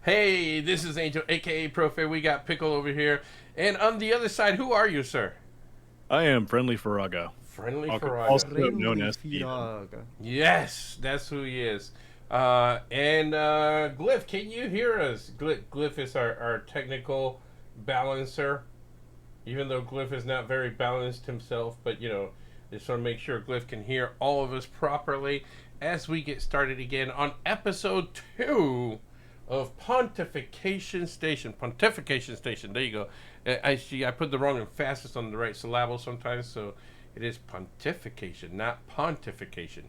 Hey, this is Angel, aka Profe. We got Pickle over here. And on the other side, who are you, sir? I am Friendly Faraga. Friendly Faraga. Also known as Steven. Yes, that's who he is. And Glyph, can you hear us? Glyph is our technical balancer. Even though Glyph is not very balanced himself, but just want to make sure Glyph can hear all of us properly as we get started again on episode 2 of Pontification Station. Pontification Station. There you go. I put the wrong emphasis on the right syllable sometimes, so it is pontification, not pontification.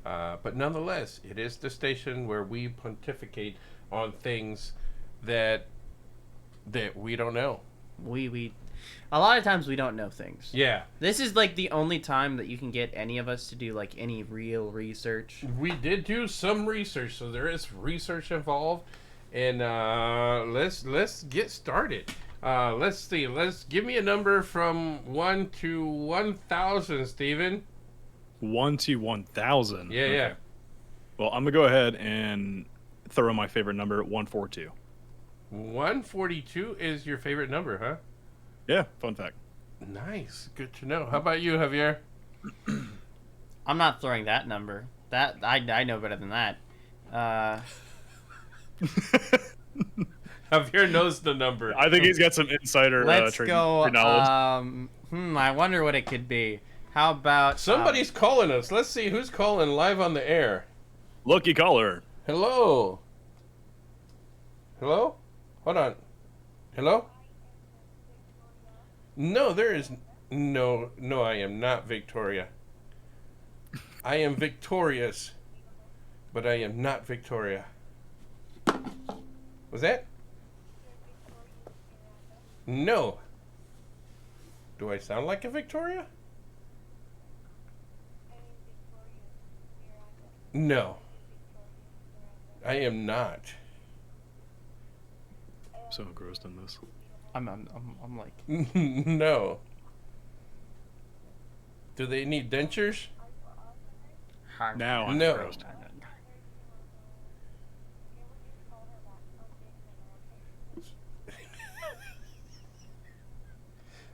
But nonetheless, it is the station where we pontificate on things that we don't know. We a lot of times we don't know things. Yeah. This is like the only time that you can get any of us to do like any real research. We did do some research, so there is research involved. And let's get started. Let's see. Let's give me a number from 1 to 1,000, Steven. 1 to 1,000. Yeah, okay. Yeah. Well, I'm gonna go ahead and throw in my favorite number, 142. 142 is your favorite number, huh? Yeah, fun fact. Nice, good to know. How about you, Javier? I'm not throwing that number. That I know better than that. Javier knows the number. I think he's got some insider Let's go. knowledge. I wonder what it could be. How about somebody's calling us? Let's see who's calling live on the air. Lucky caller. Hello. Hello? Hold on. Hello? No, there is no. I am not Victoria. I am victorious, but I am not Victoria. Was that? No. Do I sound like a Victoria? No. I am not. So engrossed in this. I'm like No. Do they need dentures? Now I'm No. engrossed.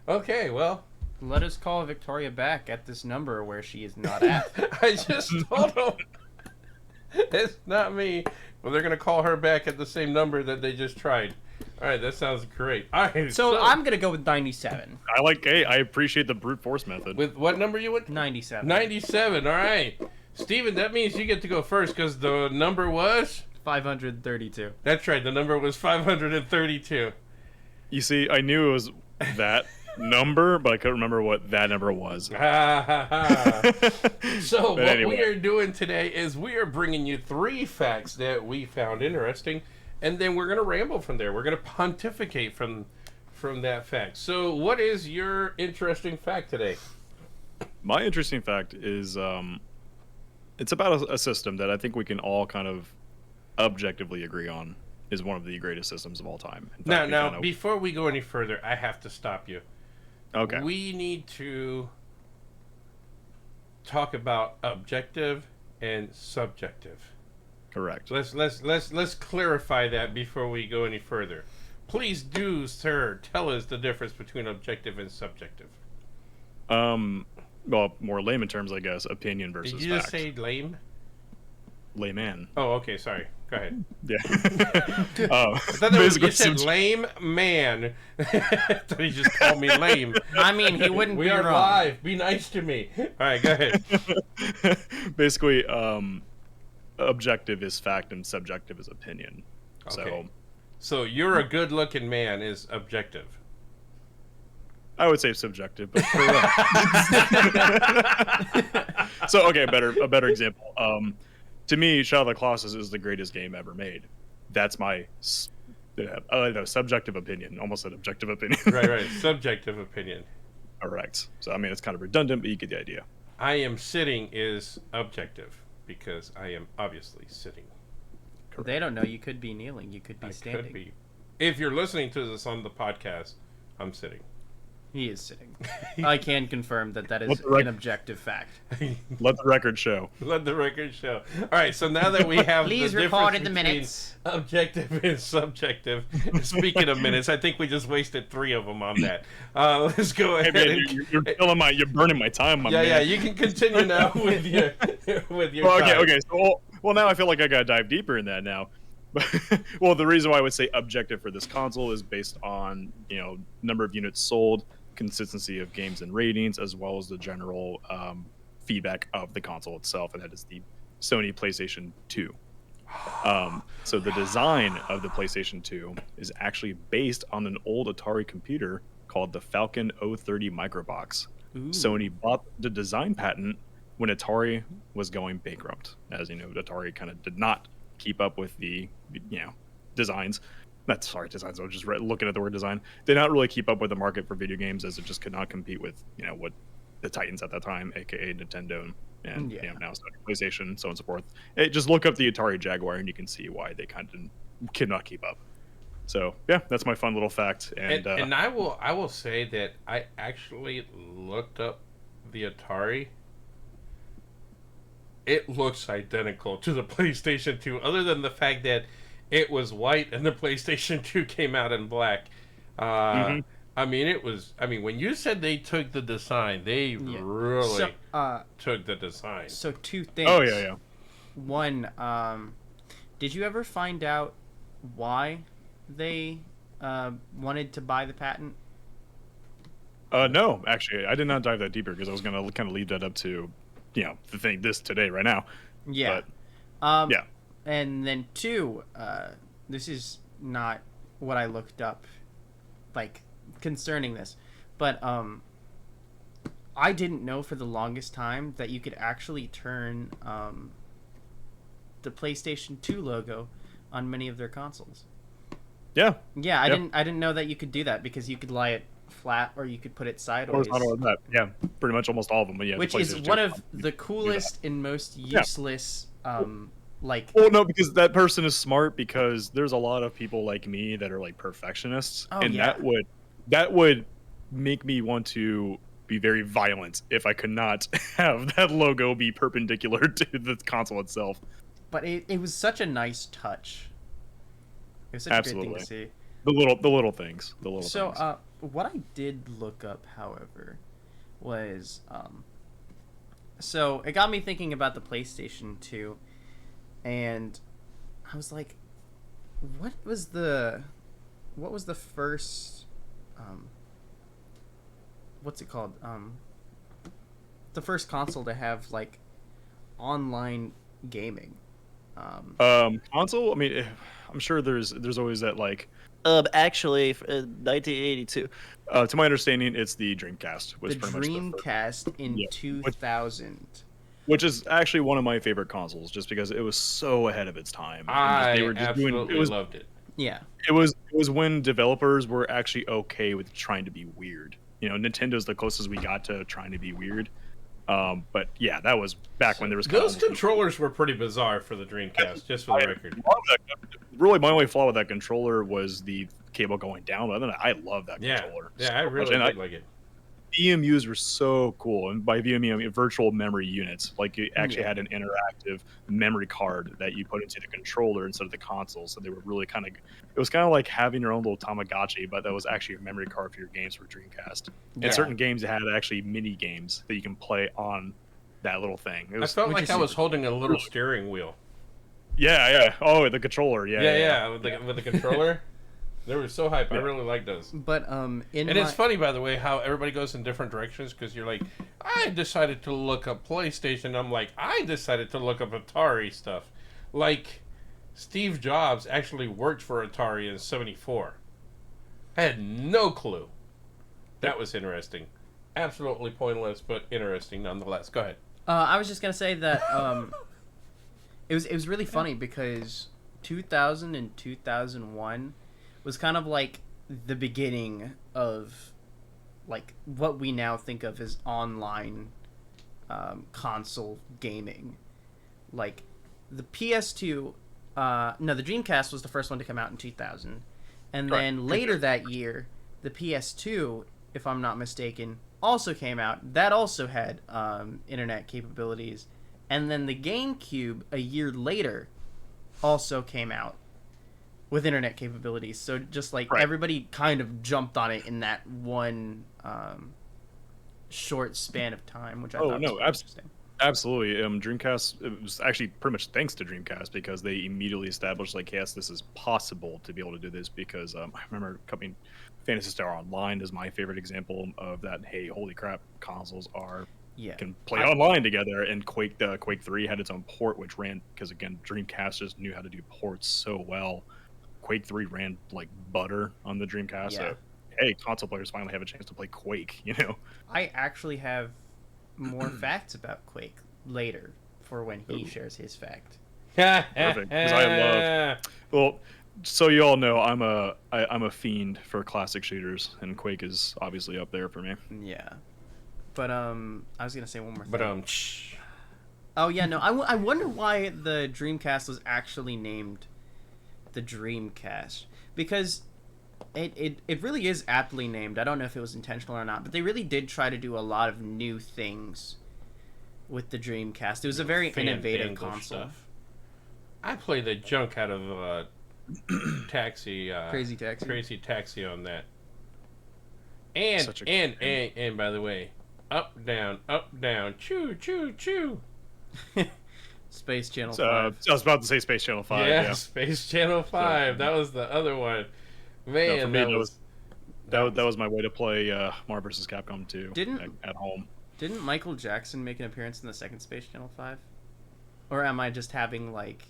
Okay, well. Let us call Victoria back at this number where she is not at. I just told them. It's not me. Well, they're going to call her back at the same number that they just tried. All right, that sounds great. All right, so I'm going to go with 97. I appreciate the brute force method. With what number you went? 97. 97, all right. Steven, that means you get to go first because the number was? 532. That's right, the number was 532. You see, I knew it was that number, but I couldn't remember what that number was. So what we are doing today is we are bringing you 3 facts that we found interesting, and then we're going to ramble from there. We're going to pontificate from that fact. So what is your interesting fact today? My interesting fact is it's about a system that I think we can all kind of objectively agree on is one of the greatest systems of all time. Now, before we go any further, I have to stop you. Okay. We need to talk about objective and subjective. Correct. Let's clarify that before we go any further. Please do, sir, tell us the difference between objective and subjective. Well, more layman terms, I guess. Opinion versus fact. Did you just say lame? Layman. Oh, okay. Sorry. Go ahead. Yeah. I thought you said lame man. I thought he just called me lame. I mean, he wouldn't we be are wrong. live. Be nice to me. All right, go ahead. Basically, objective is fact and subjective is opinion. Okay. So you're a good-looking man is objective. I would say subjective, but correct. So, okay, a better example. To me, Shadow of the Colossus is the greatest game ever made. That's my subjective opinion. Almost an objective opinion. Right. Subjective opinion. Correct. So, I mean, it's kind of redundant, but you get the idea. I am sitting is objective because I am obviously sitting. Correct. They don't know. You could be kneeling. You could be standing. Could be. If you're listening to this on the podcast, I'm sitting. He is sitting. I can confirm that is an objective fact. Let the record show. Let the record show. All right, so now that we have Please the record difference in the between minutes. objective and subjective. Speaking of minutes, I think we just wasted 3 of them on that. Let's go ahead. Hey, man, you're burning my time, my man. Yeah, you can continue now with your Well, time. okay. So, well, now I feel like I gotta dive deeper in that now. Well, the reason why I would say objective for this console is based on number of units sold, consistency of games and ratings, as well as the general feedback of the console itself, and that is the Sony PlayStation 2. So the design of the PlayStation 2 is actually based on an old Atari computer called the Falcon 030 Microbox. Ooh. Sony bought the design patent when Atari was going bankrupt. As you know, Atari kind of did not keep up with the designs. Designs. I was just looking at the word design. Did not really keep up with the market for video games, as it just could not compete with what the titans at that time, aka Nintendo and now Sony PlayStation, so on and so forth. Just look up the Atari Jaguar, and you can see why they kind of could not keep up. So yeah, that's my fun little fact. And I will say that I actually looked up the Atari. It looks identical to the PlayStation 2, other than the fact that it was white and the PlayStation 2 came out in black. I mean, when you said they took the design, they really took the design. So 2 things. Oh, yeah. One, did you ever find out why they wanted to buy the patent? No, actually, I did not dive that deeper because I was going to kind of leave that up to, the thing today, right now. Yeah. But, yeah. And then 2, this is not what I looked up, concerning this, but I didn't know for the longest time that you could actually turn the PlayStation 2 logo on many of their consoles. Yeah. Yeah, I didn't know that you could do that, because you could lie it flat or you could put it sideways. Yeah, pretty much almost all of them. But yeah, which is one of the coolest and most useless. Well, no, because that person is smart, because there's a lot of people like me that are perfectionists, that would make me want to be very violent if I could not have that logo be perpendicular to the console itself. But it was such a nice touch. It was such a great thing to see. The little things. So, what I did look up, however, was so it got me thinking about the PlayStation 2, and I was like, what was the first what's it called? The first console to have online gaming. Console. I mean, I'm sure there's always that Actually, 1982. To my understanding, it's the Dreamcast. The Dreamcast in 2000. Which is actually one of my favorite consoles, just because it was so ahead of its time. They were just loved it. Yeah. It was when developers were actually okay with trying to be weird. Nintendo's the closest we got to trying to be weird. But yeah, that was back when there was those controllers were pretty bizarre for the Dreamcast, just for the record. Really, my only flaw with that controller was the cable going down. Other than that, I love that controller. Yeah, I really did like it. VMUs were so cool, and by VMU I mean virtual memory units. You actually had an interactive memory card that you put into the controller instead of the console. So they were really it was kind of like having your own little Tamagotchi, but that was actually a memory card for your games for Dreamcast. Yeah. And certain games had actually mini games that you can play on that little thing. I felt like I was holding a little steering wheel. Yeah. Oh, the controller. Yeah. With the controller. They were so hype. Yeah. I really like those. But it's funny, by the way, how everybody goes in different directions, because you're like, I decided to look up PlayStation. I'm like, I decided to look up Atari stuff. Steve Jobs actually worked for Atari in '74. I had no clue. That was interesting. Absolutely pointless, but interesting nonetheless. Go ahead. I was just gonna say that it was really funny, because 2000 and 2001 was kind of the beginning of what we now think of as online console gaming. The PS2, the Dreamcast was the first one to come out in 2000, and then later that year, the PS2 if I'm not mistaken, also came out. That also had internet capabilities. And then the GameCube, a year later, also came out with internet capabilities. So just like Right. everybody kind of jumped on it in that one short span of time, which I Oh, thought no, was really interesting. Absolutely. Dreamcast, it was actually pretty much thanks to Dreamcast because they immediately established, like, yes, this is possible to be able to do this because I remember coming, Phantasy Star Online is my favorite example of that. Hey, holy crap, consoles Yeah. can play online together, and Quake 3 had its own port, which ran, because again, Dreamcast just knew how to do ports so well. Quake 3 ran like butter on the Dreamcast, Yeah. so hey, console players finally have a chance to play Quake, you know? I actually have more facts about Quake later for when he shares his fact. Perfect, 'cause I Well, so you all know I'm a fiend for classic shooters, and Quake is obviously up there for me. Yeah. But I was gonna say one more thing. But Oh yeah, no. I wonder why the Dreamcast was actually named the Dreamcast, because it really is aptly named. I don't know if it was intentional or not, but they really did try to do a lot of new things with the Dreamcast. It was a very innovative console. stuff. I played the junk out of Taxi, Crazy Taxi. Crazy Taxi on that. And Such a good and by the way, up down, choo choo choo. Space Channel So, 5. I was about to say Space Channel 5. Yeah, Yeah. Space Channel 5. That was the other one. Man, No, for me, that that was my way to play Marvel vs. Capcom 2 Didn't- at home. Didn't Michael Jackson make an appearance in the second Space Channel 5? Or am I just having like...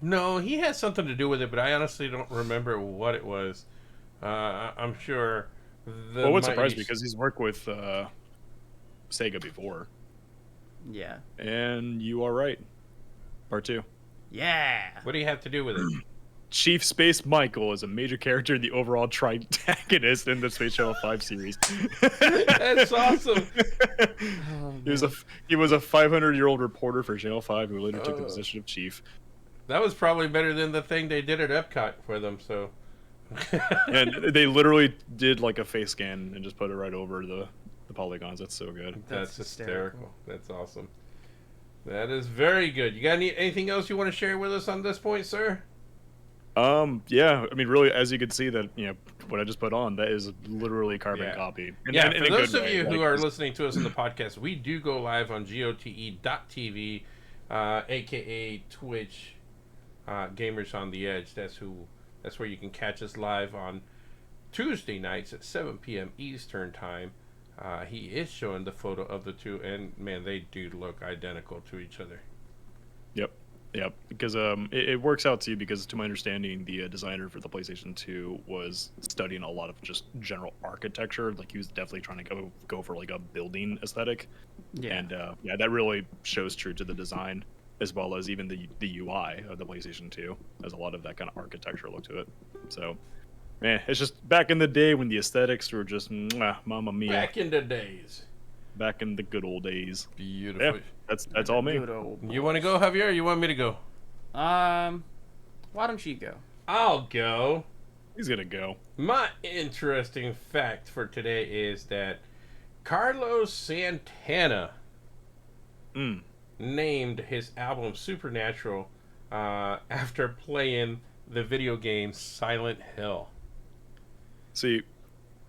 No, he had something to do with it, but I honestly don't remember what it was. I'm sure. Well, what surprised me, because he's worked with Sega before. Yeah. And you are right. Part 2. Yeah! What do you have to do with it? Chief Space Michael is a major character in the overall triantagonist in the Space Channel 5 series. That's awesome. Oh, He was a 500-year-old reporter for Channel 5 who later took the position of chief. That was probably better than the thing they did at Epcot for them. So, And they literally did like a face scan and just put it right over the polygons. That's so good. that's hysterical. hysterical. That's awesome. That is very good. You got anything else you want to share with us on this point, sir? Yeah, I mean, really, as you can see, that, you know, what I just put on, that is literally carbon Yeah. copy. Yeah, in for a those good of way. you who Like, are it's- listening to us in the podcast, we do go live on gote.tv, aka Twitch, Gamers on the Edge. That's where you can catch us live on Tuesday nights at 7 p.m. Eastern time. He is showing the photo of the two, and man, they do look identical to each other. Yep, because it works out too, because to my understanding, the designer for the PlayStation 2 was studying a lot of just general architecture. Like, he was definitely trying to go for like a building aesthetic. Yeah. And yeah, that really shows true to the design, as well as even the UI of the PlayStation 2 has a lot of that kind of architecture look to it. So, man, it's just back in the day when the aesthetics were just mamma mia. Back in the days. Back in the good old days. Beautiful. Yeah, that's all me. Good old You want to go, Javier, or you want me to go? Why don't you go? I'll go. He's gonna go. My interesting fact for today is that Carlos Santana named his album Supernatural after playing the video game Silent Hill. See,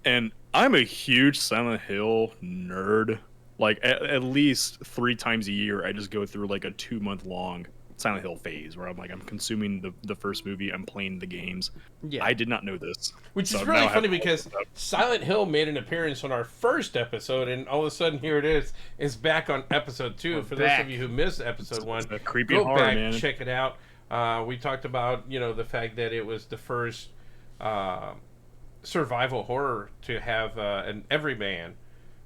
and I'm a huge Silent Hill nerd. Like, at least 3 times a year, I just go through like a 2-month long Silent Hill phase where I'm like, I'm consuming the first movie, I'm playing the games. Yeah. I did not know this. Which So is now really I have funny to look because this up. Silent Hill made an appearance on our first episode, and all of a sudden here it is. It's back on episode 2. We're For back. those of you who missed episode 1, It's a creepy go horror, back, man. check it out. We talked about, the fact that it was the first survival horror to have an everyman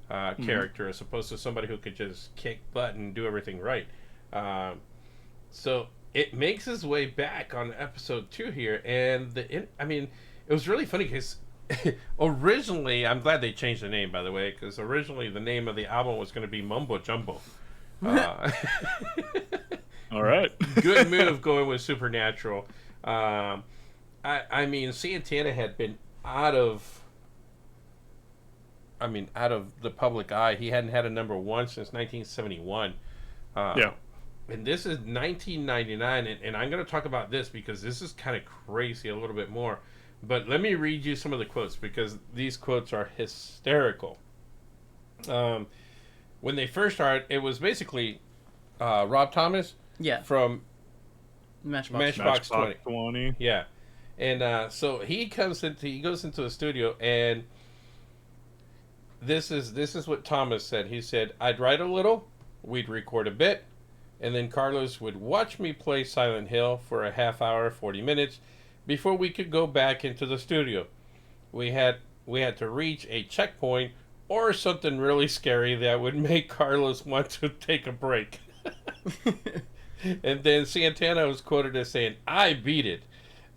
character as opposed to somebody who could just kick butt and do everything right. So it makes its way back on episode 2 here, and it was really funny because originally, I'm glad they changed the name, by the way, because originally the name of the album was going to be Mumbo Jumbo. All right. Good move going with Supernatural. I mean, Santana had been out of I mean, out of the public eye. He hadn't had a number one since 1971. Yeah. And this is 1999, and I'm going to talk about this because this is kind of crazy a little bit more. But let me read you some of the quotes because these quotes are hysterical. When they first started, it was basically Rob Thomas Yeah. from Matchbox. 20. Yeah. And so he goes into the studio, and this is what Thomas said. He said, "I'd write a little, we'd record a bit, and then Carlos would watch me play Silent Hill for a half hour, 40 minutes, before we could go back into the studio. We had to reach a checkpoint or something really scary that would make Carlos want to take a break." And then Santana was quoted as saying, "I beat it.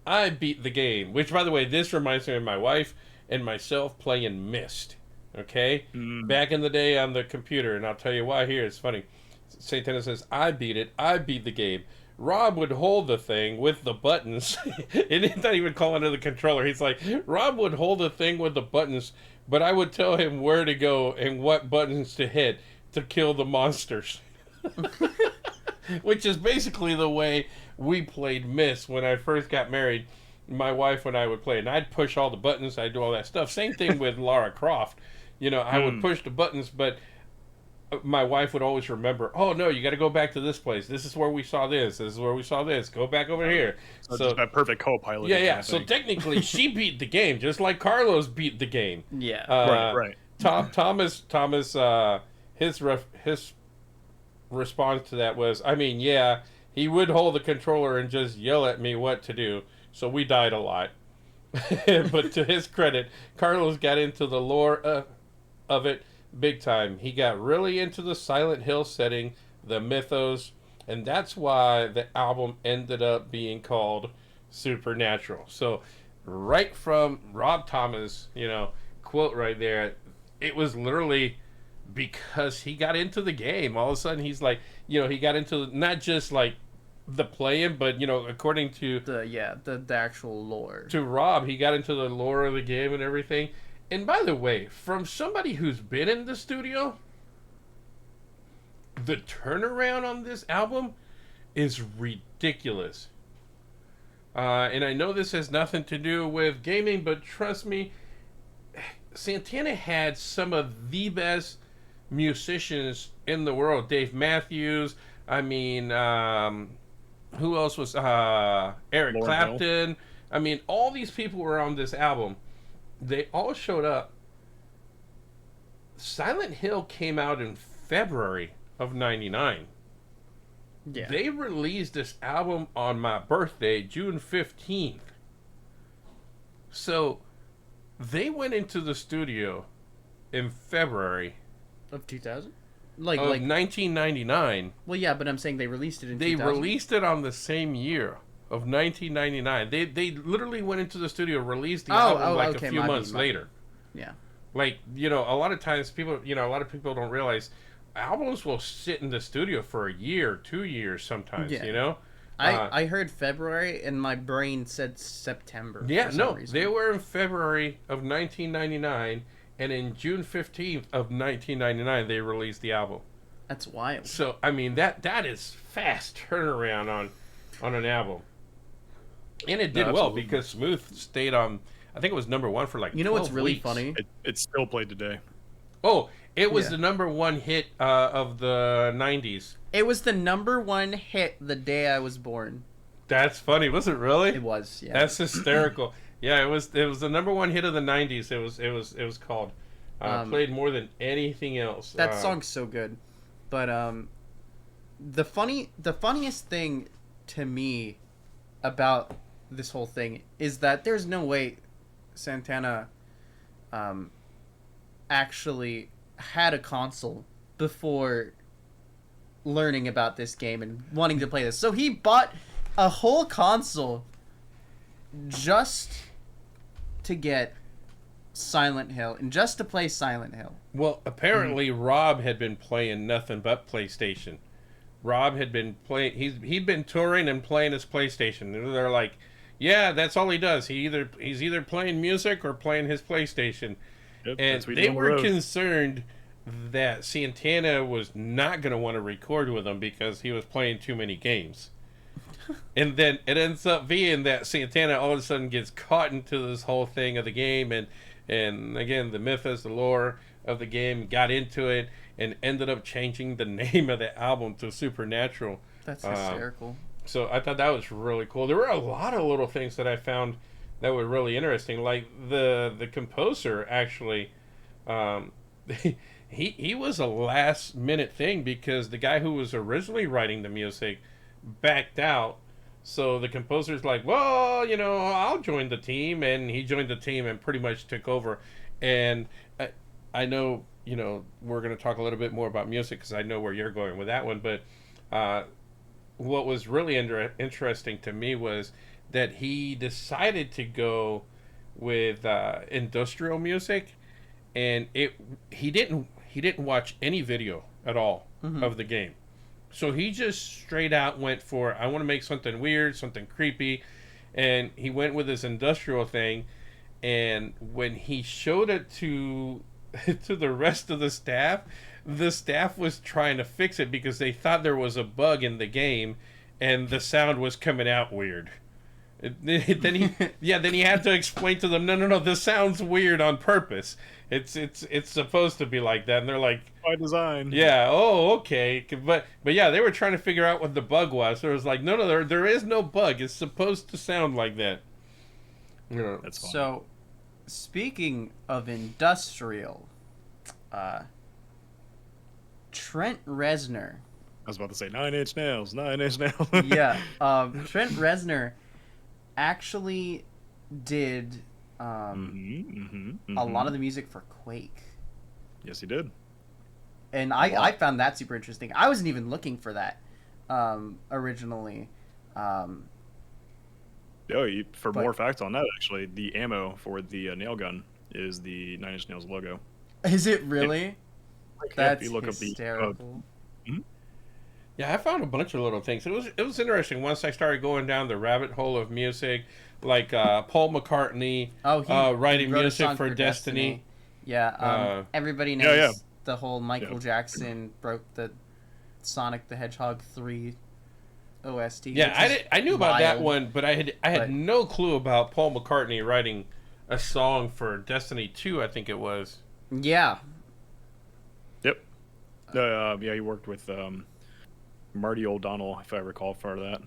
I beat the game." Which, by the way, this reminds me of my wife and myself playing Myst. Okay? Back in the day on the computer, and I'll tell you why here. It's funny. Santana says, "I beat it. I beat the game. Rob would hold the thing with the buttons." And he's not even calling it the controller. He's like, "Rob would hold the thing with the buttons, but I would tell him where to go and what buttons to hit to kill the monsters." Which is basically the way we played Myst when I first got married. My wife and I would play, and I'd push all the buttons. I'd do all that stuff. Same thing with Lara Croft. You know, I would push the buttons, but my wife would always remember, "Oh, no, you got to go back to this place. This is where we saw this. This is where we saw this. Go back over here." So just a perfect co-pilot. Yeah. So technically, she beat the game, just like Carlos beat the game. Yeah. Right. Thomas, his response to that was, I mean, yeah, he would hold the controller and just yell at me what to do, so we died a lot. But to his credit, Carlos got into the lore of it big time. He got really into the Silent Hill setting, the mythos, and that's why the album ended up being called Supernatural. So right from Rob Thomas, quote right there, it was literally because he got into the game. All of a sudden he's like, he got into not just like the playing, but according to the actual lore. To Rob, he got into the lore of the game and everything. And by the way, from somebody who's been in the studio, the turnaround on this album is ridiculous. And I know this has nothing to do with gaming, but trust me, Santana had some of the best musicians in the world. Dave Matthews, I mean, who else was Eric Lauryn Clapton? Hill. I mean, all these people were on this album. They all showed up. Silent Hill came out in February of '99. Yeah. They released this album on my birthday, June 15th. So they went into the studio in February Of 2000? of Like 1999. well, yeah, but I'm saying they released it in They 2000. released it on the same year of 1999. They literally went into the studio, released the album okay, a few my months bad. later. Yeah. Like, a lot of times people, a lot of people don't realize albums will sit in the studio for a year, 2 years sometimes, Yeah. I heard February and my brain said September. Yeah, for some no, reason. they were in February of 1999, and in June 15th of 1999 they released the album. That's wild. So, I mean, that is fast turnaround on an album. And it did well absolutely. because Smooth stayed on, I think it was number one for like 12 what's really weeks. funny? It's still played today. Oh, it was Yeah. the number one hit of the 90s. It was the number one hit the day I was born. That's funny, was it really? It was, yeah. That's hysterical. Yeah, it was the number one hit of the 90s. It was called played more than anything else. That song's so good. But the funniest thing to me about this whole thing is that there's no way Santana actually had a console before learning about this game and wanting to play this. So he bought a whole console just to get Silent Hill and just to play Silent Hill. Well, apparently Rob had been playing nothing but PlayStation. Rob had been playing. He'd been touring and playing his PlayStation. And they're like, yeah, that's all he does. He's either playing music or playing his PlayStation. Yep, and that's what you they do on the were road. concerned that Santana was not going to want to record with him because he was playing too many games. And then it ends up being that Santana all of a sudden gets caught into this whole thing of the game, and again, the mythos, the lore of the game, got into it, and ended up changing the name of the album to Supernatural. That's hysterical. So I thought that was really cool. There were a lot of little things that I found that were really interesting. Like the composer actually, um, he was a last minute thing because the guy who was originally writing the music backed out. So the composer's like, well, I'll join the team, and he joined the team and pretty much took over. And I know, we're going to talk a little bit more about music because I know where you're going with that one. But what was really interesting to me was that he decided to go with industrial music, and he didn't watch any video at all of the game. So he just straight out went for, I want to make something weird, something creepy, and he went with this industrial thing. And when he showed it to the rest of the staff was trying to fix it because they thought there was a bug in the game, and the sound was coming out weird. Then he had to explain to them, no, this sounds weird on purpose. It's supposed to be like that, and they're like, By design. yeah, oh, okay, but yeah, they were trying to figure out what the bug was. So it was like, no, there is no bug. It's supposed to sound like that. That's fine. So, speaking of industrial, Trent Reznor. I was about to say 9 Inch Nails, 9 Inch Nails. Yeah, Trent Reznor actually did a lot of the music for Quake. Yes, he did. And I found that super interesting. I wasn't even looking for that originally. For more facts on that, actually, the ammo for the nail gun is the 9 Inch Nails logo. Is it really? That's if you look hysterical. Yeah, I found a bunch of little things. It was interesting once I started going down the rabbit hole of music, like Paul McCartney writing wrote a music song for Destiny. Yeah, everybody knows yeah. the whole Michael Jackson broke the Sonic the Hedgehog 3 OST. Yeah, I knew about that wild. one, but I had no clue about Paul McCartney writing a song for Destiny 2, I think it was. Yeah. Yep. He worked with Marty O'Donnell, if I recall, for that.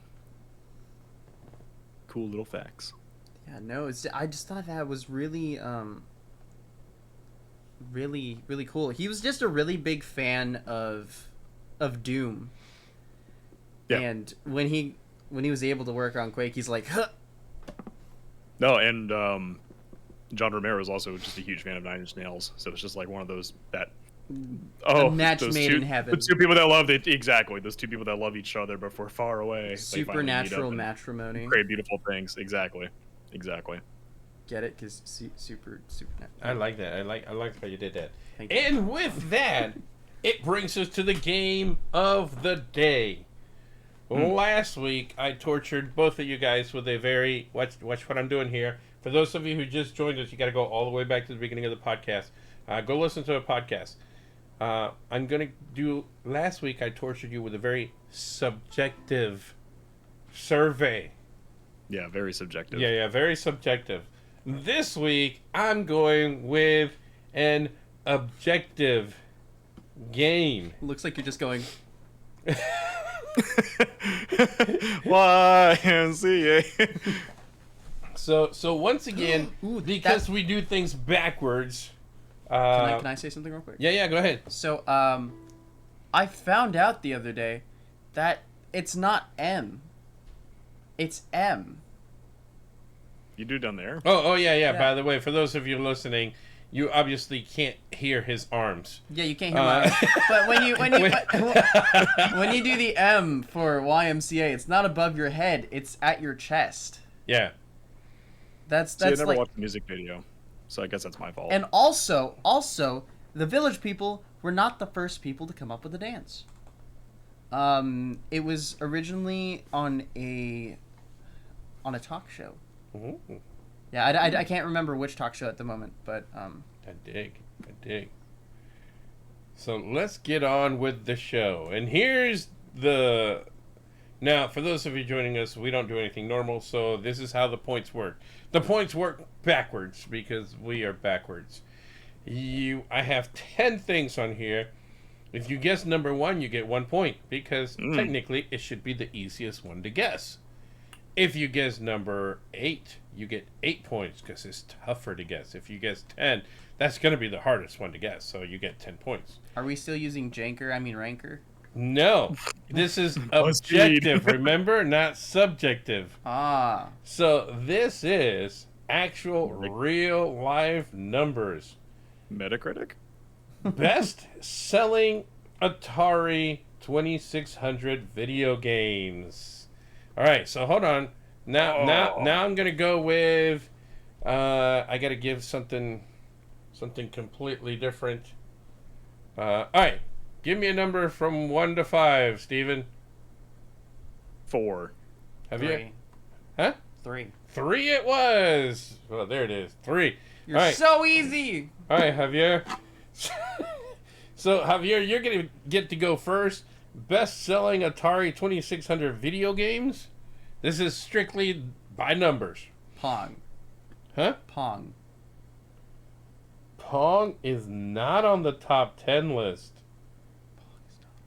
Cool little facts. Yeah, no, I just thought that was really, really, really cool. He was just a really big fan of Doom. Yeah. And when he was able to work on Quake, he's like, huh. No, and John Romero is also just a huge fan of 9 Inch Nails, so it's just like one of those that. A match made in heaven. The two people that love it, exactly. Those two people that love each other, but for far away. Supernatural matrimony. Create beautiful things. Exactly. Get it? Because supernatural. I like that. I like how you did that. Thank you. And with that, it brings us to the game of the day. Last week, I tortured both of you guys with a very... Watch what I'm doing here. For those of you who just joined us, you got to go all the way back to the beginning of the podcast. Go listen to a podcast. I'm going to do... Last week, I tortured you with a very subjective survey. Yeah, very subjective. Yeah, very subjective. This week, I'm going with an objective game. Looks like you're just going... YMCA. So once again, Ooh, because we do things backwards... Can I say something real quick? Yeah, go ahead. So, I found out the other day that it's not M. It's M. You do down there? Oh, yeah. By the way, for those of you listening, you obviously can't hear his arms. Yeah, you can't hear my arms. But when you when you do the M for YMCA, it's not above your head; it's at your chest. Yeah. See, I never watched the music video, so I guess that's my fault. And also, the Village People were not the first people to come up with the dance. It was originally on a talk show. Ooh. Yeah, I can't remember which talk show at the moment, but I dig. So let's get on with the show. And here's the... Now, for those of you joining us, we don't do anything normal, so this is how the points work. The points work backwards, because we are backwards. I have 10 things on here. If you guess number 1, you get 1 point, because technically it should be the easiest one to guess. If you guess number 8, you get 8 points, because it's tougher to guess. If you guess 10, that's going to be the hardest one to guess, so you get 10 points. are we still using ranker? No, this is objective, remember? Not subjective. Ah. So this is actual, real life numbers. Metacritic? Best selling Atari 2600 video games. All right, so hold on. Now I'm gonna go with. I gotta give something completely different. All right, give me a number from 1 to 5, Steven. 4. Have 3. you? Huh? 3. 3 it was. Well, there it is. 3. You're All right. so easy. All right, Javier. So, Javier, you're going to get to go first. Best-selling Atari 2600 video games. This is strictly by numbers. Pong. Huh? Pong. Pong is not on the top 10 list.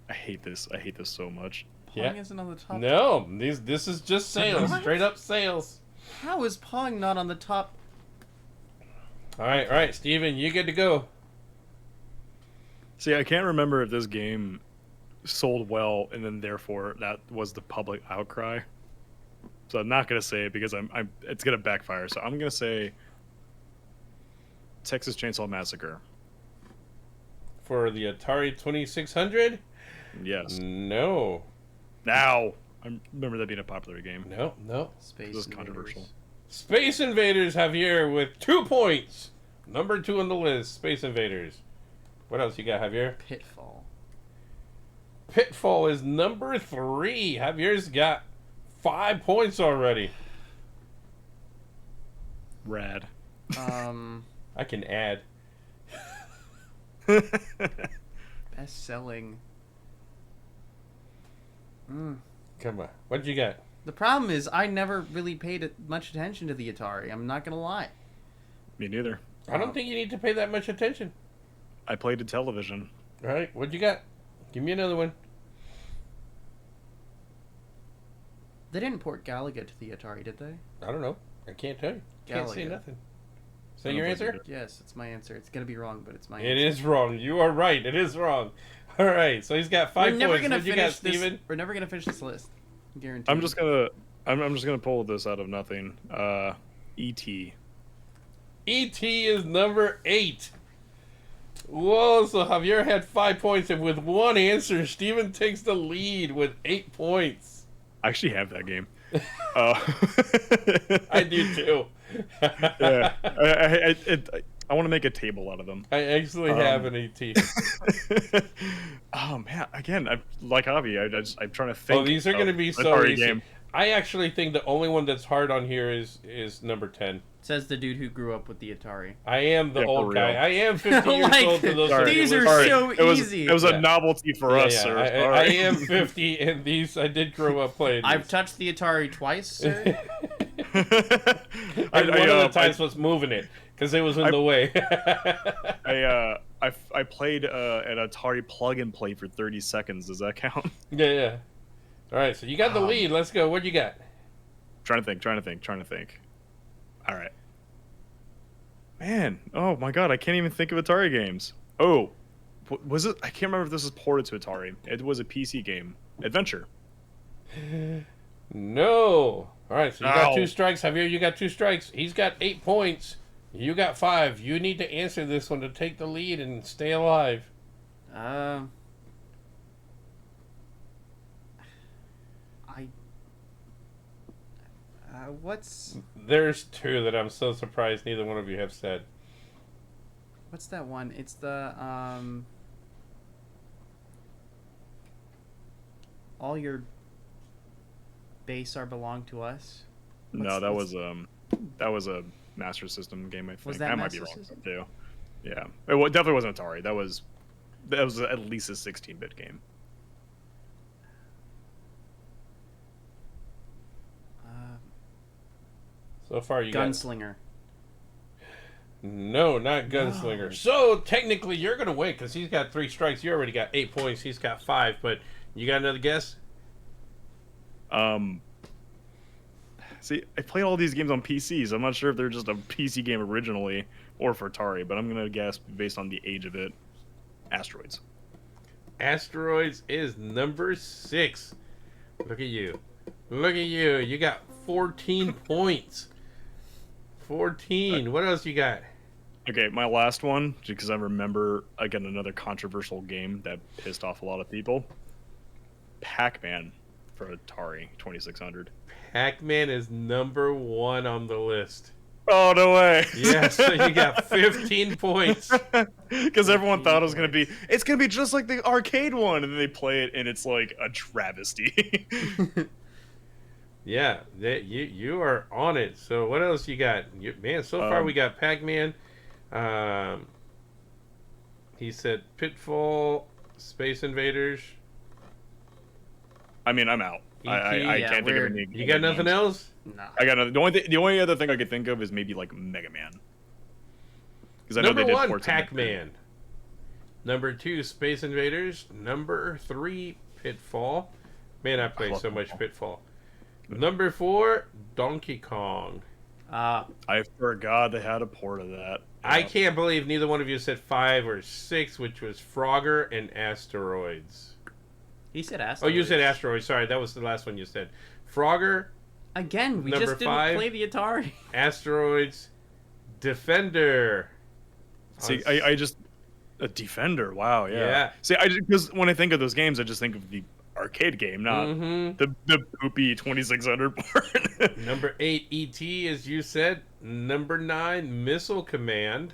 I hate this. I hate this so much. Pong isn't on the top. No, this is just sales. What? Straight up sales. How is Pong not on the top? All right, Steven, you get to go. See, I can't remember if this game sold well, and then therefore that was the public outcry. So I'm not gonna say it because it's gonna backfire. So I'm gonna say Texas Chainsaw Massacre. For the Atari 2600? Yes. No. Now I remember that being a popular game. No. Space. This is Invaders. controversial. Space Invaders, Javier, with 2 points. Number 2 on the list, Space Invaders. What else you got, Javier? Pitfall. Pitfall is number 3. Javier's got 5 points already. Rad. I can add. Best selling. Come on. What you got? The problem is I never really paid much attention to the Atari. I'm not gonna lie. Me neither. I don't think you need to pay that much attention. I played a television. All right, what you got? Give me another one. They didn't port Galaga to the Atari, did they? I don't know. I can't tell you. Can't say Galaga. nothing. Is that your answer? Yes, it's my answer. It's gonna be wrong, but it's my It answer. is wrong. You are right. It is wrong. All right, so he's got 5 points. What you got, Steven? We're never gonna finish this list. Guaranteed. I'm just gonna pull this out of nothing. E.T. E.T. is number 8. Whoa, so Javier had 5 points, and with one answer, Steven takes the lead with 8 points. I actually have that game. I do too. Yeah, I want to make a table out of them. I actually have an E.T. Oh man, again, like Javi, I'm trying to think. Oh, these are going to be of so Atari easy. game. I actually think the only one that's hard on here is number 10. Says the dude who grew up with the Atari. I am the Yeah, for old guy. real. I am 50 years Like, old to those Sorry. These things. are Sorry. so It was, easy. It was Yeah. a novelty for us, sir. I Sorry. am 50, and these I did grow up playing. I've these. touched the Atari twice, sir. And one of the times was moving it because it was in the way. I played an Atari plug and play for 30 seconds. Does that count? Yeah. All right, so you got the lead. Let's go. What you got? Trying to think. All right. Man, oh my god, I can't even think of Atari games. Oh, was it? I can't remember if this was ported to Atari. It was a PC game. Adventure. No. All right, so you got Ow. 2 strikes. Javier, you got 2 strikes. He's got 8 points. You got 5. You need to answer this one to take the lead and stay alive. What's There's 2 that I'm so surprised neither one of you have said. that one? It's the all your base are belong to us. No, that was a Master System game. I think Was that might be Master wrong System? too. Yeah, definitely wasn't Atari. That was at least a 16-bit game. So far, you got Gunslinger. no, not Gunslinger. No. So technically, you're gonna win because he's got 3 strikes. You already got 8 points. He's got 5. But you got another guess? See, I played all these games on PCs. I'm not sure if they're just a PC game originally or for Atari, but I'm gonna guess based on the age of it, Asteroids. Asteroids is number 6. Look at you. Look at you. You got 14 points. 14. What else you got? Okay, my last one, because I remember again another controversial game that pissed off a lot of people. Pac-Man for Atari 2600. Pac-Man is number 1 on the list. Oh, no way. Yeah, so you got 15 points. Because everyone thought it was going to be, it's going to be just like the arcade one, and then they play it, and it's like a travesty. Yeah, you are on it. So what else you got? Man, so far we got Pac-Man. He said Pitfall, Space Invaders. I mean, I'm out. I yeah, can't think of any. You got nothing else? No. I got nothing. The only other thing I could think of is maybe like Mega Man. Because I know Number they did 1, ports of Mega Man. Pac-Man. Number 2, Space Invaders. Number 3, Pitfall. Man, I played so much Pitfall. Number 4, Donkey Kong. I forgot they had a port of that. I Yeah. can't believe neither one of you said 5 or 6, which was Frogger and Asteroids. He said Asteroids. Oh, you said Asteroids. Sorry, that was the last one you said. Frogger, Again, we Number just didn't 5. play the Atari. Asteroids, Defender. See, I just a Defender. Wow, yeah. Yeah. See, because when I think of those games, I just think of the arcade game, not Mhm. the poopy 2600 port. Number 8, E.T., as you said. Number 9, Missile Command.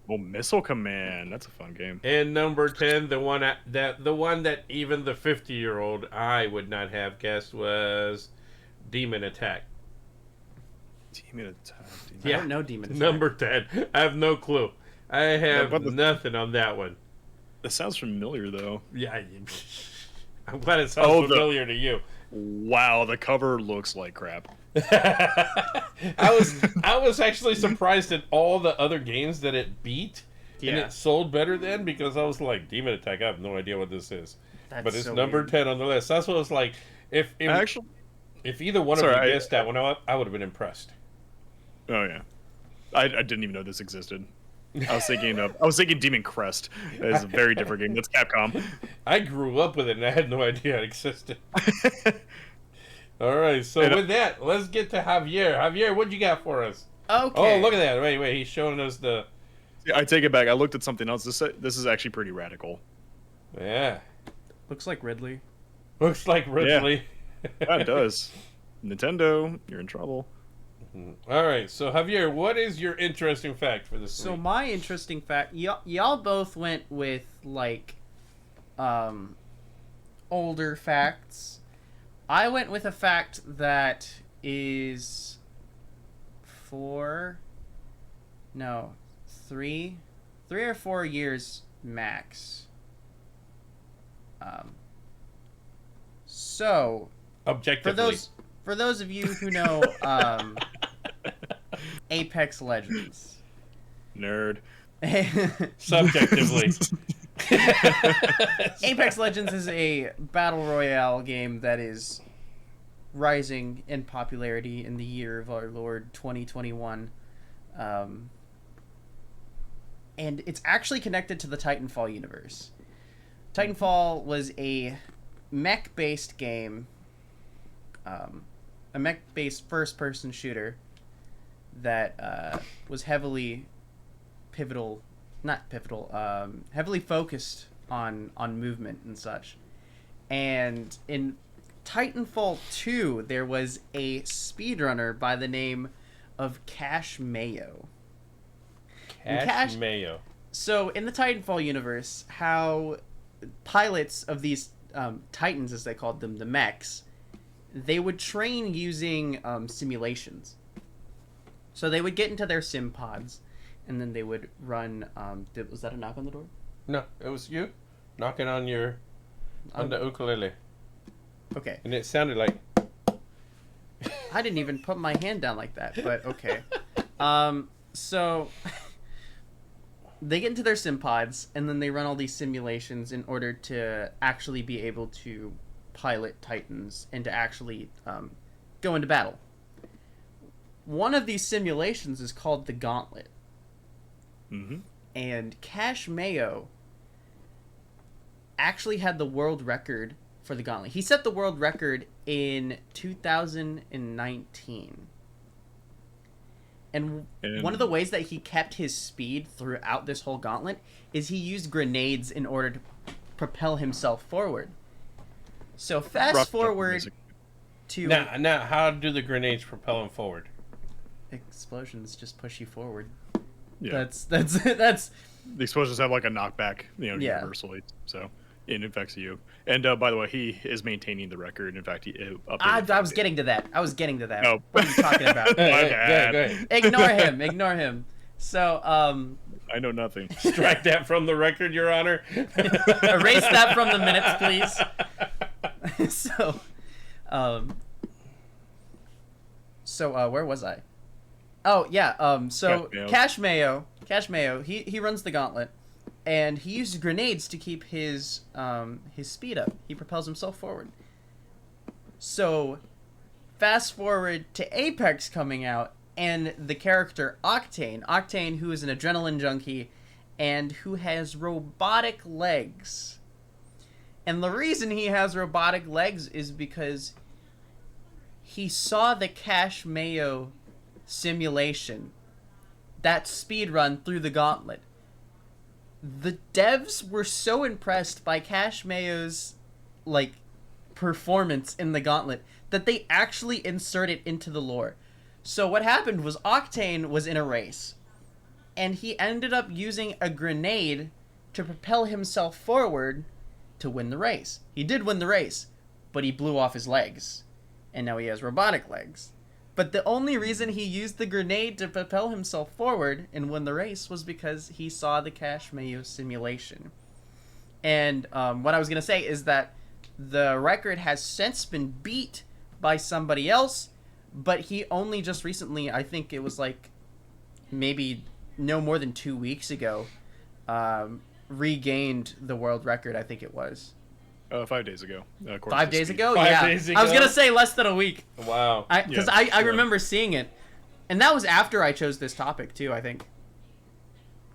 Well, Missile Command. That's a fun game. And number 10, the one that even the 50-year-old I would not have guessed was Demon Attack. Demon Attack. I don't know Demon Attack. Number 10. I have no clue. I have but the- nothing on that one. That sounds familiar, though. Yeah, I'm glad it sounds familiar to you. Wow, the cover looks like crap. I was actually surprised at all the other games that it beat, and Yeah. it sold better than, because I was like, Demon Attack, I have no idea what this is. That's But it's so number weird. 10 on the list. That's what it was like. If Actually, either one Sorry, of you I- guessed that one, I would have been impressed. oh yeah, I didn't even know this existed. I was thinking Demon Crest is a very different game. That's Capcom. I grew up with it, and I had no idea it existed. All right, so And, with that, let's get to Javier. Javier, what you got for us? Okay. Oh, look at that. Wait, he's showing us the... I take it back. I looked at something else. This is actually pretty radical. Yeah. Looks like Ridley. Looks like Ridley. Yeah, it does. Nintendo, you're in trouble. All right, so Javier, what is your interesting fact for this So week? my interesting fact, y'all both went with like older facts. I went with a fact that is 3 or 4 years max. So Objectively. for those of you who know Apex Legends. Nerd. Subjectively. Apex Legends is a battle royale game that is rising in popularity in the year of our Lord 2021. And it's actually connected to the Titanfall universe. Titanfall was a mech-based game, a mech-based first-person shooter that was heavily focused on movement and such. And in Titanfall 2, there was a speedrunner by the name of Cash Mayo. Cash Mayo. So, in the Titanfall universe, how pilots of these Titans, as they called them, the mechs, they would train using simulations. So they would get into their sim pods, and then they would run. Was that a knock on the door? No, it was you knocking on the ukulele, Okay. and it sounded like. I didn't even put my hand down like that, but okay. So they get into their sim pods, and then they run all these simulations in order to actually be able to pilot Titans and to actually go into battle. One of these simulations is called the Gauntlet. Mm-hmm. And Cash Mayo actually had the world record for the Gauntlet. He set the world record in 2019. And one of the ways that he kept his speed throughout this whole Gauntlet is he used grenades in order to propel himself forward. So fast forward to... Now, how do the grenades propel him forward? Explosions just push you forward. Yeah. That's The explosions have like a knockback, Yeah. universally. So it affects you. And by the way, he is maintaining the record. In fact, he updated I was getting to that. Oh. What are you talking about? Go bad. ahead. Ignore him. So, I know nothing. Strike that from the record, Your Honor. erase that from the minutes, please. So, where was I? Oh, yeah, so Cash Mayo, he runs the Gauntlet, and he uses grenades to keep his speed up. He propels himself forward. So, fast forward to Apex coming out, and the character Octane, who is an adrenaline junkie, and who has robotic legs. And the reason he has robotic legs is because he saw the Cash Mayo simulation, that speed run through the Gauntlet. The devs were so impressed by Cash Mayo's performance in the Gauntlet that they actually insert it into the lore. So what happened was Octane was in a race, and he ended up using a grenade to propel himself forward to win the race. He did win the race, but he blew off his legs, and now he has robotic legs. But the only reason he used the grenade to propel himself forward and win the race was because he saw the Cash Mayo simulation. And what I was going to say is that the record has since been beat by somebody else, but he only just recently, I think it was maybe no more than 2 weeks ago, regained the world record, I think it was. 5 days ago. 5 days ago? 5 Yeah. days I was ago? going to say less than a week. Wow. Because I remember seeing it. And that was after I chose this topic, too, I think.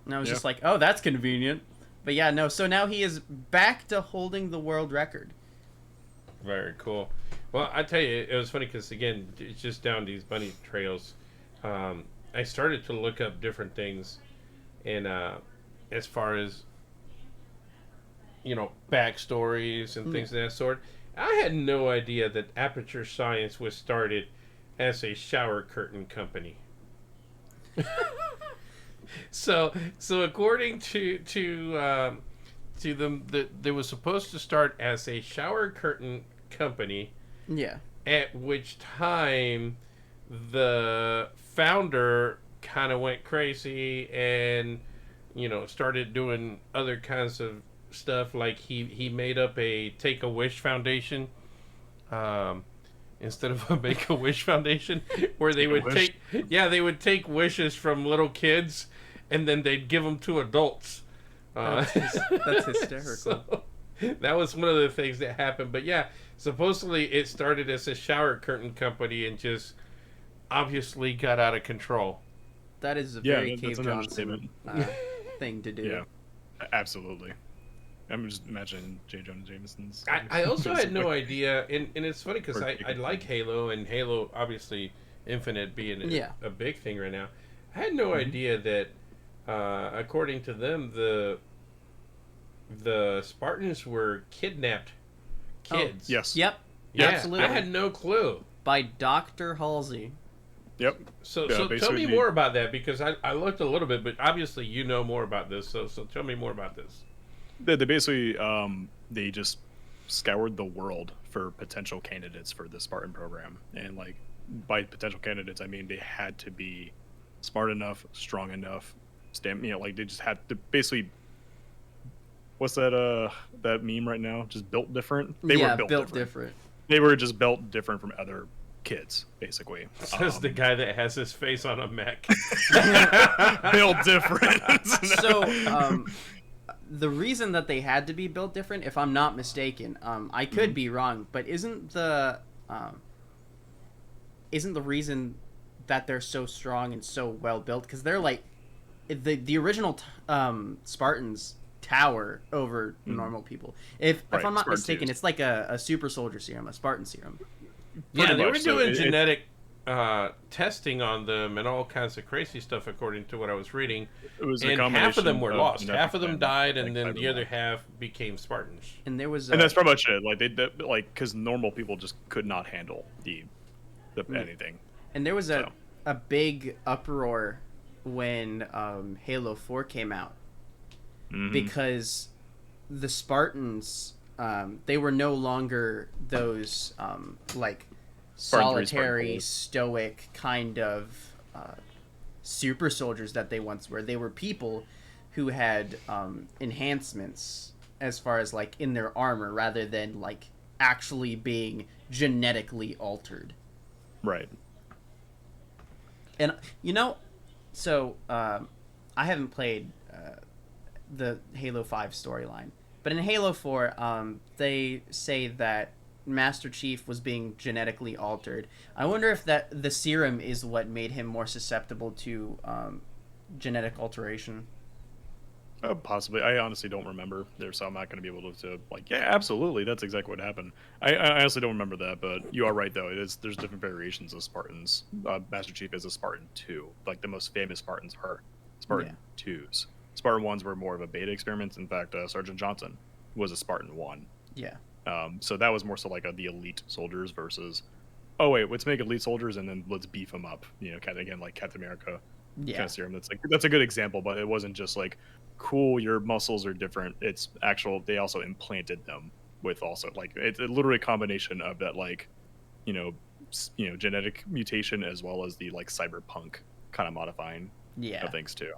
And I was just like, oh, that's convenient. But yeah, no. So now he is back to holding the world record. Very cool. Well, I tell you, it was funny because, again, it's just down these bunny trails. I started to look up different things, and as far as, backstories and things of that sort. I had no idea that Aperture Science was started as a shower curtain company. So according to them, they was supposed to start as a shower curtain company. Yeah. At which time the founder kind of went crazy and started doing other kinds of stuff. Like he made up a Take-A-Wish Foundation instead of a Make-A-Wish Foundation, where they would take wishes from little kids and then they'd give them to adults. That's hysterical. So, that was one of the things that happened. But yeah, supposedly it started as a shower curtain company and just obviously got out of control. That is a very that's Cave an Johnson thing to do. Yeah, absolutely. I'm just imagining J. Jonah Jameson's. I also had no idea, and it's funny because I like Halo, and Halo, obviously, Infinite being a big thing right now. I had no idea that, according to them, the Spartans were kidnapped kids. Oh, yes. Yep. Yeah, Absolutely. I had no clue. By Dr. Halsey. Yep. So tell me more about that, because I looked a little bit, but obviously you know more about this. So tell me more about this. They basically they just scoured the world for potential candidates for the Spartan program, and by potential candidates I mean they had to be smart enough, strong enough, like they just had to basically. What's that meme right now? Just built different. They were built different. They were just built different from other kids, basically. Says the guy that has his face on a mech. Built different. So, the reason that they had to be built different, if I'm not mistaken, I could be wrong, but isn't the reason that they're so strong and so well built because they're like the original Spartans tower over normal people. If I'm not mistaken, it's like a super soldier serum, a Spartan serum. Yeah, they were doing genetic testing on them and all kinds of crazy stuff, according to what I was reading. It was and half of them were lost. Half of them died, and then the other half became Spartans. And there was, and that's pretty much it. Like because normal people just could not handle the anything. And there was a big uproar when Halo 4 came out because the Spartans they were no longer those like solitary, stoic kind of super soldiers that they once were. They were people who had enhancements as far as like in their armor rather than like actually being genetically altered. Right. And so I haven't played the Halo 5 storyline, but in Halo 4 they say that Master Chief was being genetically altered. I wonder if that the serum is what made him more susceptible to genetic alteration. Possibly. I honestly don't remember there, so I'm not going to be able to like. Yeah, absolutely. That's exactly what happened. I honestly don't remember that, but you are right though. There's different variations of Spartans. Master Chief is a Spartan 2. Like the most famous Spartans are Spartan 2s. Spartan 1s were more of a beta experiment. In fact, Sergeant Johnson was a Spartan 1. Yeah. So that was more so like the elite soldiers versus, oh wait, let's make elite soldiers and then let's beef them up. Again, like Captain America kind of serum. That's a good example, but it wasn't just like, cool, your muscles are different. It's actual. They also implanted them with also like it's literally a combination of that like, genetic mutation as well as the like cyberpunk kind of modifying of things too.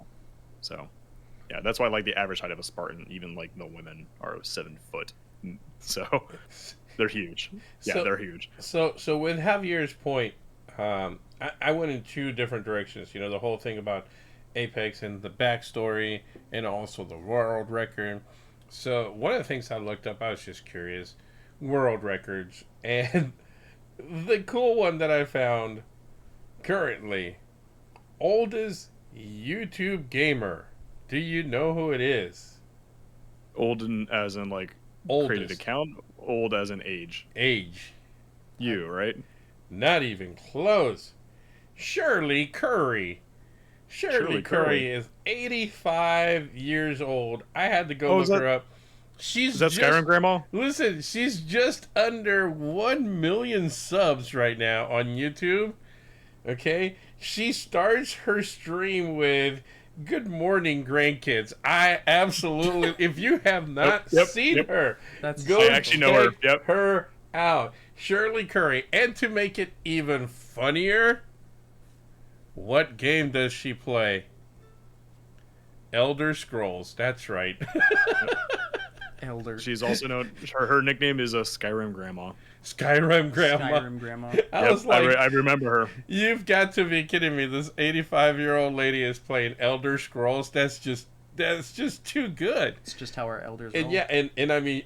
So, yeah, that's why like the average height of a Spartan, even like the women are 7 foot. So they're huge. Yeah, they're huge. So with Javier's point, I went in 2 different directions. The whole thing about Apex and the backstory and also the world record. So one of the things I looked up, I was just curious, world records, and the cool one that I found currently, oldest YouTube gamer. Do you know who it is? Old as in like oldest. Created account? Old as in age? Age. You, right? Not even close. Shirley Curry. Shirley Curry is 85 years old. I had to go look her up. Is that Skyrim Grandma? Listen, she's just under 1 million subs right now on YouTube. Okay? She starts her stream with "Good morning, grandkids." I absolutely, if you have not seen her, go I actually know her. Yep. Her out. Shirley Curry. And to make it even funnier, what game does she play? Elder Scrolls. That's right. Elder. She's also known. Her nickname is a Skyrim Grandma. Skyrim Grandma. Skyrim Grandma. I was like, I remember her. You've got to be kidding me! This 85-year-old lady is playing Elder Scrolls. That's just too good. It's just how our elders. And yeah, and I mean.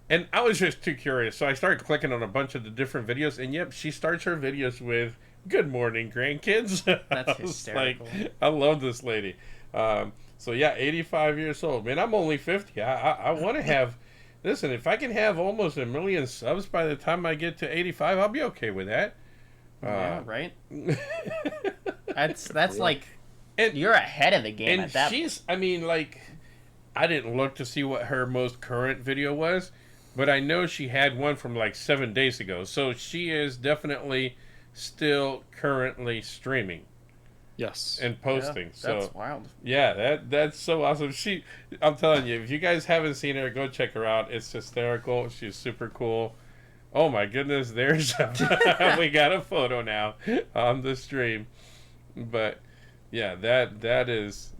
And I was just too curious, so I started clicking on a bunch of the different videos, and yep, she starts her videos with "Good morning, grandkids." That's hysterical. Like, I love this lady. So yeah, 85 years old. Man, I'm only 50. I want to have. Listen, if I can have almost 1 million subs by the time I get to 85, I'll be okay with that. Yeah, right. That's like, and you're ahead of the game. And she's, I mean, like, I didn't look to see what her most current video was. But I know she had one from like 7 days ago. So she is definitely still currently streaming. Yes. And posting. Yeah, that's wild. Yeah, that's so awesome. I'm telling you, if you guys haven't seen her, go check her out. It's hysterical. She's super cool. Oh my goodness, there's we got a photo now on the stream. But Yeah, that is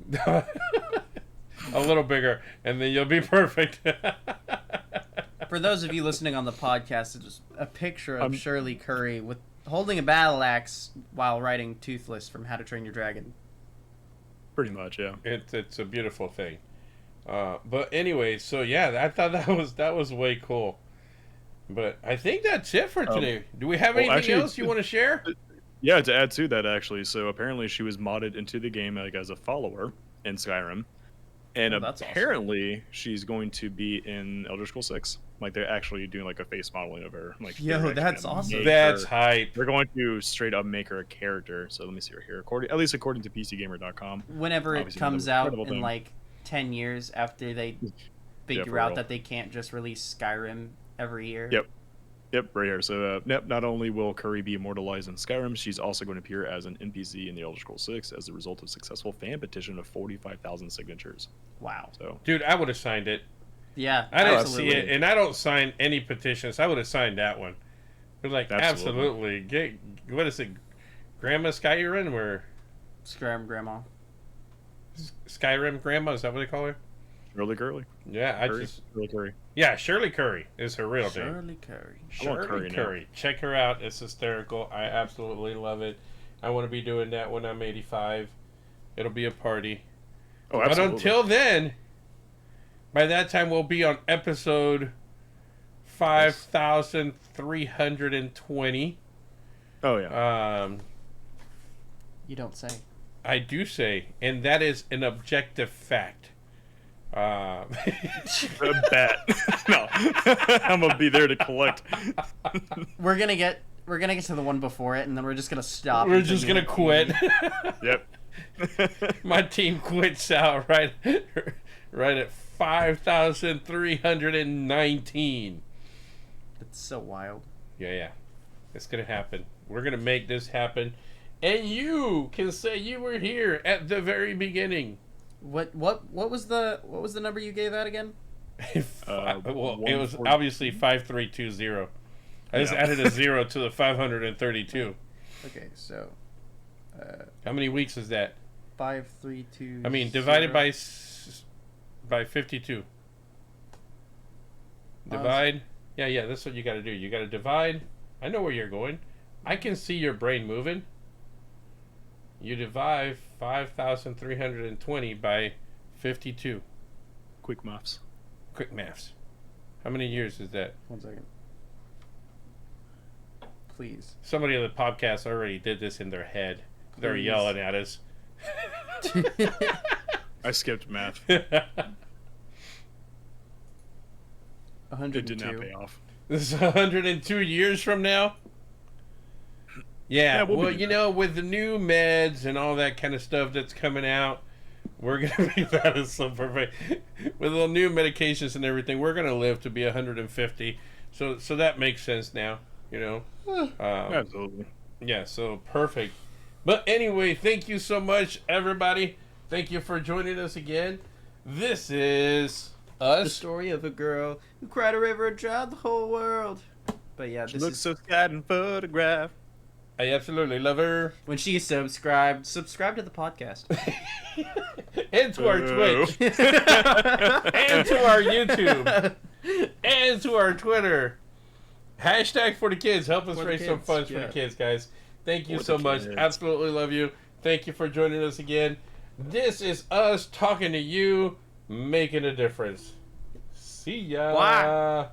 a little bigger, and then you'll be perfect. For those of you listening on the podcast, it's just a picture of Um, Shirley Curry with holding a battle axe while riding Toothless from How to Train Your Dragon. Pretty much, yeah. It's a beautiful thing. But anyway, so yeah, I thought that was way cool. But I think that's it for today. Do we have well, anything actually, else you want to share? Yeah, to add to that, actually, so apparently she was modded into the game like as a follower in Skyrim, and Oh, that's awesome. apparently she's going to be in Elder Scrolls 6. Like they're actually doing like a face modeling of her. Like Yo, they're actually that's gonna awesome. make That's her- hype. They're going to straight up make her a character. So let me see her here. At least according to PCGamer.com. Whenever it Obviously, comes another out incredible in thing. like 10 years after they figure for out real. that they can't just release Skyrim every year. Yep. Yep, right here. So, not only will Curry be immortalized in Skyrim, she's also going to appear as an NPC in the Elder Scrolls 6 as a result of successful fan petition of 45,000 signatures. Wow. So, Dude, I would have signed it. Yeah, I didn't absolutely. see it, and I don't sign any petitions. I would have signed that one. But like, Absolutely. absolutely. What is it? Grandma Skyrim or Skyrim Grandma. Skyrim Grandma? Is that what they call her? Shirley Curry. Yeah, Shirley Curry. yeah, Shirley Curry is her real name. Shirley Curry. I want Shirley Curry now. Curry. Check her out. It's hysterical. I absolutely love it. I want to be doing that when I'm 85. It'll be a party. Oh, But absolutely. until then, by that time we'll be on episode 5,320. Oh, yeah. You don't say. I do say, and that is an objective fact. A bat. No. I'm going to be there to collect. We're gonna get to the one before it, and then we're just gonna stop. We're until just you gonna hit quit. 80. Yep. My team quits out right at 5,319. It's so wild. Yeah. It's gonna happen. We're gonna make this happen. And you can say you were here at the very beginning. What was the number you gave that again? Well, it was 140. obviously 5320. I just Yeah. added a 0 to the 532. Okay, so How many weeks is that? 532. I mean, divided by 52. Divide. Yeah, that's what you got to do. You got to divide. I know where you're going. I can see your brain moving. You divide 5,320 by 52. Quick maths. Quick maths. How many years is that? 1 second. Please. Somebody on the podcast already did this in their head. They're Please. yelling at us. I skipped math. 102. It did not pay off. This is 102 years from now? Yeah, Yeah, we'll well, be you know, with the new meds and all that kind of stuff that's coming out, we're going to be, that is so perfect. With the new medications and everything, we're going to live to be 150. So that makes sense now, you know? Absolutely. Yeah, so perfect. But anyway, thank you so much, everybody. Thank you for joining us again. This is The us. story of a girl who cried a river and drowned the whole world. But yeah, She this looks is so sad in photograph. I absolutely love her. when she subscribe to the podcast. And to our Boo. Twitch. And to our YouTube. And to our Twitter. Hashtag for the kids. Help us For the raise some kids, funds for yeah. the kids, guys. Thank you For so the much. kids. Absolutely love you. Thank you for joining us again. This is us talking to you, making a difference. See ya. Bye.